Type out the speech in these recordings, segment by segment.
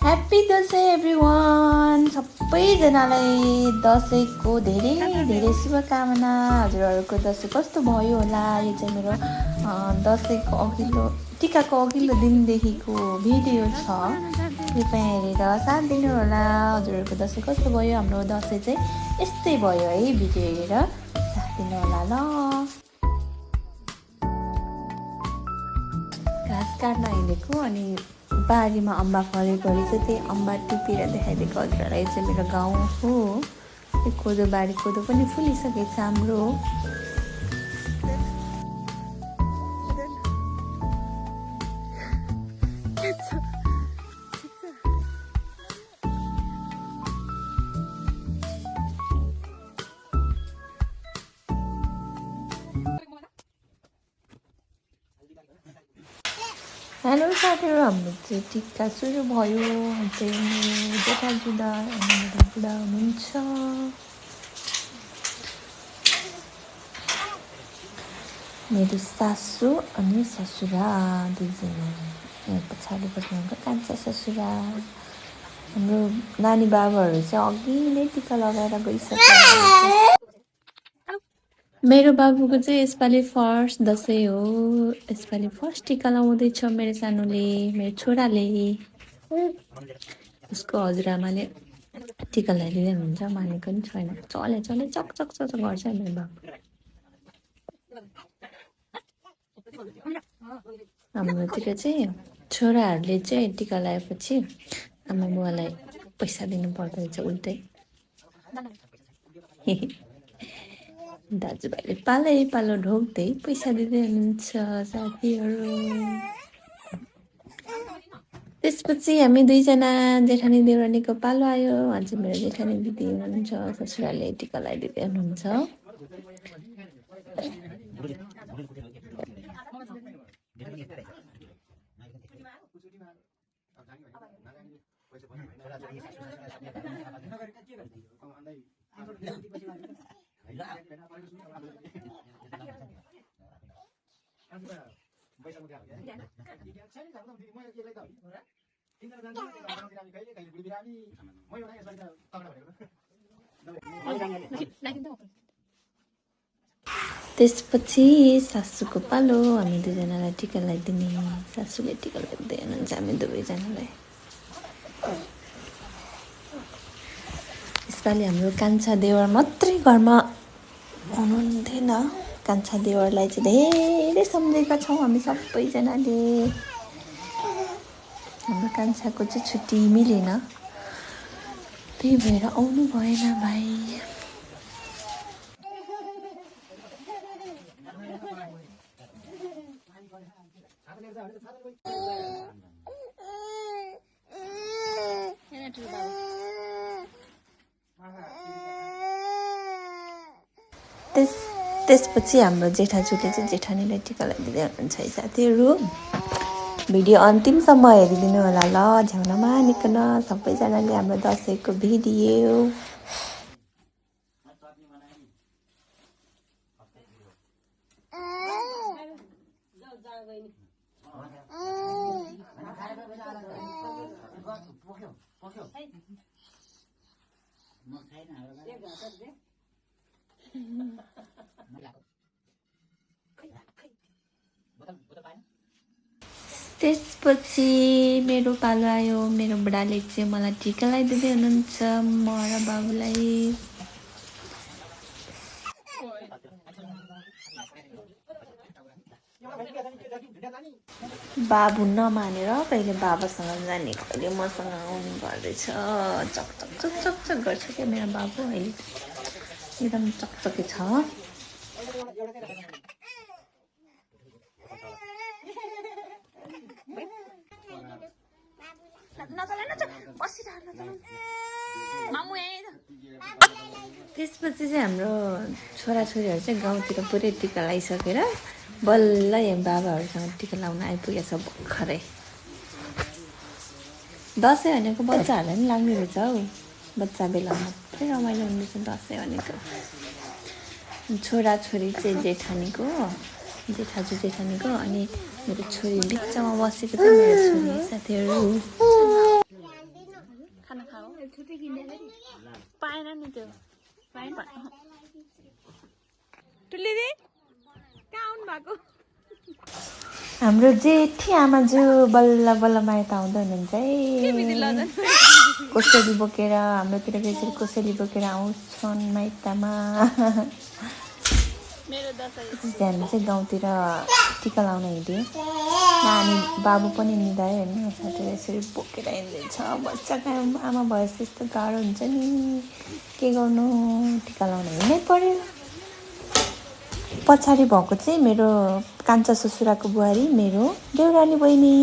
Happy Dashain everyone. सबैजनालाई दसैँको धेरै धेरै शुभकामना। हजुरहरूको दसैँ कस्तो भयो होला? यो चाहिँ मेरो दसैँको अघिल्लो टिकाको अघिल्लो दिनदेखिको भिडियो छ। कृपया हेरेर साथ दिनु होला। हजुरहरूको दसैँ कस्तो भयो? हाम्रो दसैँ चाहिँ यस्तै भयो है। भिडियो हेरेर साथ दिनु होला ल। घाँस काट्न हिँडेको अनि बारीमा अम्बा फलेको रहेछ। त्यही अम्बा टिपेर देखाइदिएको हजुरहरूलाई। यो चाहिँ मेरो गाउँ हो। यो कोदो बारी कोदो पनि फुलिसकेको छ हाम्रो। हेलो साथीहरू, हाम्रो चाहिँ टिका सुरु भयो। चाहिँ मेरो जेठाजुदा अनि मेरो बुढा हुनुहुन्छ। मेरो सासू अनि ससुरा दुईजना। यहाँ पछाडि बस्नुभएको कान्छा ससुरा। हाम्रो नानी बाबाहरू चाहिँ अघि नै टिका लगाएर गइसक्यो। मेरो बाबुको चाहिँ यसपालि फर्स्ट दसैँ हो। यसपालि फर्स्ट टिका लगाउँदैछ मेरो सानोले, मेरो छोराले। उसको हजुरआमाले टिका लगाइदिँदै हुनुहुन्छ, मानेको पनि छैन। चले चले चक चक चक गर्छ मेरो बाबु। हाम्रोतिर चाहिँ छोराहरूले चाहिँ टिका लगाएपछि आमा बुवालाई पैसा दिनु पर्दो रहेछ उल्टै। दाजुभाइले पालै पालो ढोक्दै पैसा दिँदै हुनुहुन्छ साथीहरू। त्यसपछि हामी दुईजना जेठानी देउरानीको पालो आयो। अझ मेरो जेठानी दिदी हुनुहुन्छ, ससुराले टिका लगाइदिँदै हुनुहुन्छ। त्यसपछि सासूको पालो। हामी दुईजनालाई टिका लगाइदिने। सासूले टिका लगाइदिँदै हुनुहुन्छ हामी दुवैजनालाई। यसपालि हाम्रो कान्छा देवर मात्रै घरमा हुनुहुन्थेन। कान्छा देवरलाई चाहिँ धेरै सम्झेका छौँ हामी सबैजनाले। हाम्रो कान्छाको चाहिँ छुट्टी मिलेन, त्यही भएर आउनु भएन भाइ। त्यसपछि हाम्रो जेठाजुले चाहिँ जेठानीलाई टिका लगाइदिँदै हुनुहुन्छ है साथीहरू। भिडियो अन्तिमसम्म हेरिदिनु होला ल, झ्याउन नमानिकन सबैजनाले हाम्रो दसैँको भिडियो। त्यसपछि मेरो पालो आयो। मेरो बुढाले चाहिँ मलाई टिका लगाइदिँदै हुनुहुन्छ, म र बाबुलाई। बाबु नमानेर कहिले बाबासँग जाने, कहिले मसँग आउनु गर्दैछ। चक चक चक चक चक गर्छ क्या मेरो बाबु। अहिले एकदम चकचके छ। त्यसपछि चाहिँ हाम्रो छोराछोरीहरू चाहिँ गाउँतिर पुरै टिका लगाइसकेर बल्ल यहाँ बाबाहरूसँग टिका लगाउन आइपुगेछ भर्खरै। दसैँ भनेको बच्चाहरूलाई पनि लाग्ने रहेछ हौ। बच्चा बेला मात्रै रमाइलो हुँदैछ दसैँ भनेको। छोराछोरी चाहिँ जेठानीको, जेठाजु जेठानीको, अनि मेरो छोरी बिचमा बसेको चाहिँ मेरो छोरी साथीहरू। पाएन नि त्यो टुल्ली कहाँ आउनु भएको हाम्रो जेठी आमाजू बल्ल बल्ल माइत आउँदै हुनुहुन्छ है कोसेली बोकेर हाम्रोतिर यसरी कोसेली बोकेर आउँछन् माइतमा मेरो दसैँ हामी चाहिँ गाउँतिर टिका लाउन हिँड्यो नानी बाबु पनि निधायो होइन साथीहरू यसरी बोकेर हिँड्दैछ बच्चाको आमा भएपछि यस्तो गाह्रो हुन्छ नि के गर्नु टिका लाउन हिँड्नै पर्यो पछाडि भएको चाहिँ मेरो कान्छा ससुराको बुहारी मेरो देउरानी बहिनी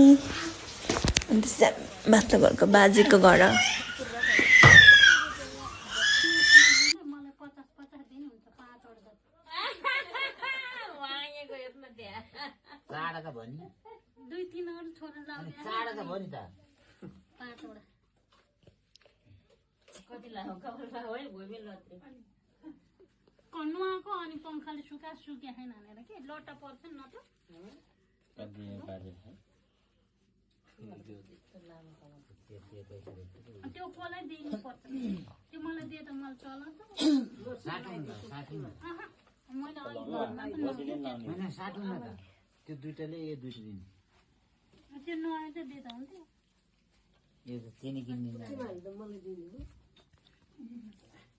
अन्त माथिल्लो घरको बाजेको घर कन्नुवाको अनि पंखाले सुक्या छैन भनेर के लट्टा पर्छ न त त्यो कसलाई दिनु पर्छ त्यो मलाई दिए त मलाई चलाउँछ त्यो दुईटाले यो दुईटा दिनु त्यो नआए त दिए त हुन्थ्यो यो त चिनी किन्दिन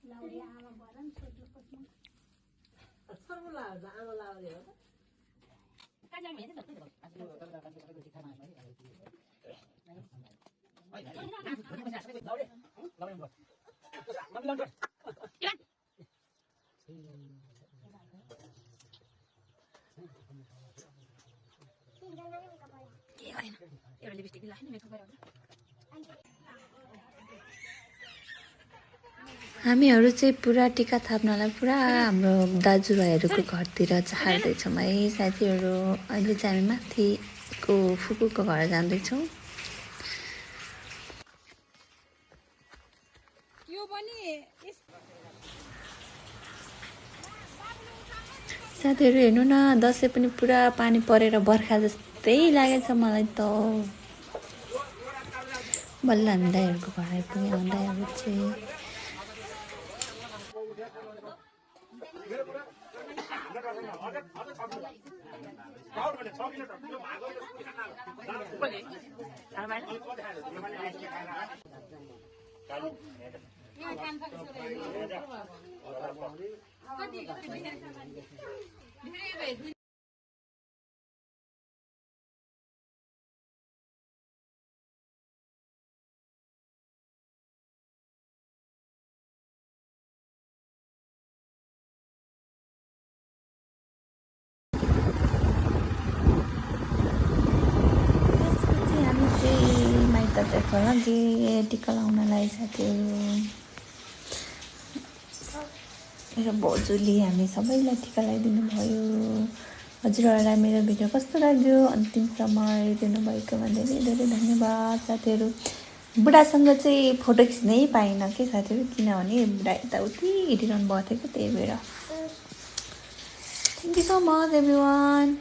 लाउरी आमा भएर नि सोध्नु पर्छ हामीहरू चाहिँ पुरा टिका थाप्नलाई पुरा हाम्रो दाजुभाइहरूको घरतिर छाड्दैछौँ है साथीहरू अहिले चाहिँ हामी माथिको फुपूको घर जाँदैछौँ साथीहरू हेर्नु न दसैँ पनि पुरा पानी परेर बर्खा जस्तै लागेछ मलाई त बल्ल हामी दाइहरूको घर आइपुग्यो दाइहरू चाहिँ टिका लाउनलाई साथीहरू मेरो बोजूले हामी सबैलाई टिका लगाइदिनु भयो हजुरहरूलाई मेरो भिडियो कस्तो लाग्यो अन्तिमसम्म हेरिदिनु भएकोमा धेरै धेरै धन्यवाद साथीहरू बुढासँग चाहिँ फोटो खिच्नै पाइनँ के साथीहरू किनभने बुढा यताउति हिँडिरहनु भएको थियो त्यही भएर thank you so much everyone